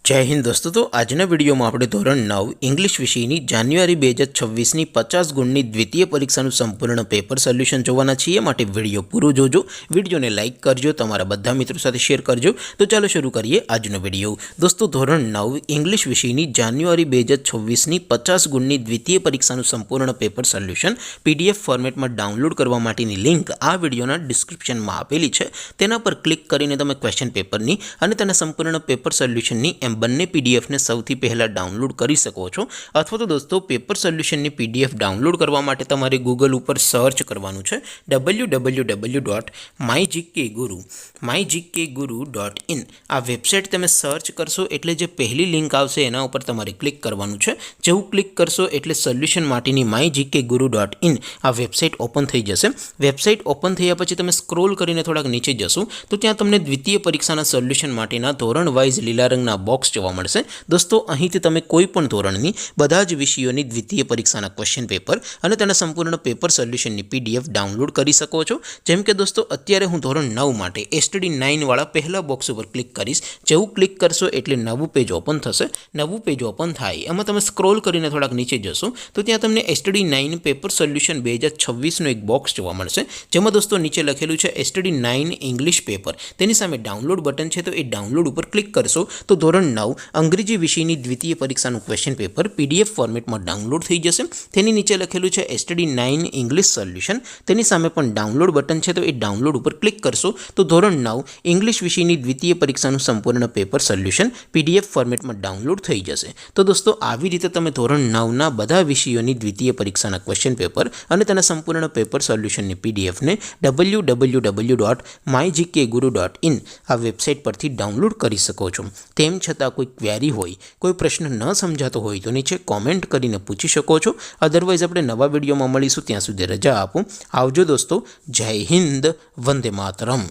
जय हिंद दोस्तों। तो आजना वीडियो में આપણે ધોરણ 9 इंग्लिश વિષયની જાન્યુઆરી 2026ની 50 ગુણની દ્વિતીય પરીક્ષાનું સંપૂર્ણ પેપર સોલ્યુશન જોવાના છીએ। માટે વિડિયો પૂરો જોજો, વિડિયોને લાઈક કરજો, તમારા બધા મિત્રો સાથે શેર કરજો। તો ચાલો શરૂ કરીએ આજનો વિડિયો। દોસ્તો ધોરણ 9 इंग्लिश વિષયની જાન્યુઆરી 2026ની 50 ગુણની દ્વિતીય પરીક્ષાનું સંપૂર્ણ પેપર સોલ્યુશન PDF ફોર્મેટમાં ડાઉનલોડ કરવા માટેની લિંક આ વિડિયોના ડિસ્ક્રિપ્શનમાં આપેલી છે। તેના પર ક્લિક કરીને તમે ક્વેશ્ચન પેપરની અને તેના સંપૂર્ણ પેપર સોલ્યુશનની બંને PDF ने સૌથી પહેલા ડાઉનલોડ કરી શકો છો। અથવા તો દોસ્તો પેપર સોલ્યુશનની PDF ડાઉનલોડ કરવા માટે તમારે ગૂગલ ઉપર સર્ચ કરવાનું છે www.mygkguru.in। આ વેબસાઇટ તમે સર્ચ કરશો એટલે જે પહેલી લિંક આવશે એના ઉપર તમારે ક્લિક કરવાનું છે। જેવું ક્લિક કરશો એટલે સોલ્યુશન માટેની mygkguru.in આ વેબસાઇટ ઓપન થઈ જશે। વેબસાઇટ ઓપન થયા પછી તમે સ્ક્રોલ કરીને થોડાક નીચે જશો તો ત્યાં તમને દ્વિતીય પરીક્ષાના સોલ્યુશન માટેના ધોરણ વાઇઝ લીલા રંગના બોક્સ જોવા મળશે। દોસ્તો અહીંથી તમે કોઈ પણ ધોરણની બધા જ વિષયોની દ્વિતીય પરીક્ષાના ક્વેશ્ચન પેપર અને તેના સંપૂર્ણ પેપર સોલ્યુશનની PDF ડાઉનલોડ કરી શકો છો। જેમ કે દોસ્તો અત્યારે હું ધોરણ 9 માટે STD 9 વાળા પહેલા બોક્સ ઉપર ક્લિક કરીશ। જેવું ક્લિક કરશો એટલે નવું પેજ ઓપન થશે। નવું પેજ ઓપન થાય એમાં તમે સ્ક્રોલ કરીને થોડાક નીચે જશો તો ત્યાં તમને STD 9 પેપર સોલ્યુશન 2026 નો એક બોક્સ જોવા મળશે। જેમાં દોસ્તો નીચે લખેલું છે STD 9 ઇંગ્લિશ પેપર, તેની સામે ડાઉનલોડ બટન છે, તો એ ડાઉનલોડ ઉપર ક્લિક કરશો તો ધોરણ 9 અંગ્રેજી વિષયની દ્વિતીય પરીક્ષાનું ક્વેશ્ચન પેપર PDF ફોર્મેટમાં ડાઉનલોડ થઈ જશે। તેની નીચે લખેલું છે STD 9 ઇંગ્લિશ સોલ્યુશન, તેની સામે પણ ડાઉનલોડ બટન છે, તો એ ડાઉનલોડ ઉપર ક્લિક કરશો તો ધોરણ 9 ઇંગ્લિશ વિષયની દ્વિતીય પરીક્ષાનું સંપૂર્ણ પેપર સોલ્યુશન PDF ફોર્મેટમાં ડાઉનલોડ થઈ જશે। તો દોસ્તો આવી રીતે તમે ધોરણ 9ના બધા વિષયોની દ્વિતીય પરીક્ષાના ક્વેશ્ચન પેપર અને તેના સંપૂર્ણ પેપર સોલ્યુશનની PDF ને www.mygkguru.in આ વેબસાઇટ પરથી ડાઉનલોડ કરી શકો છો। તેમ છતાં કોઈ ક્વેરી હોય, કોઈ પ્રશ્ન ન સમજાતો હોય તો નીચે કોમેન્ટ કરીને પૂછી શકો છો। અધરવાઇઝ આપણે નવા વિડીયોમાં મળીશું, ત્યાં સુધી રજા આપો। આવજો દોસ્તો। જય હિન્દ, વંદે માતરમ।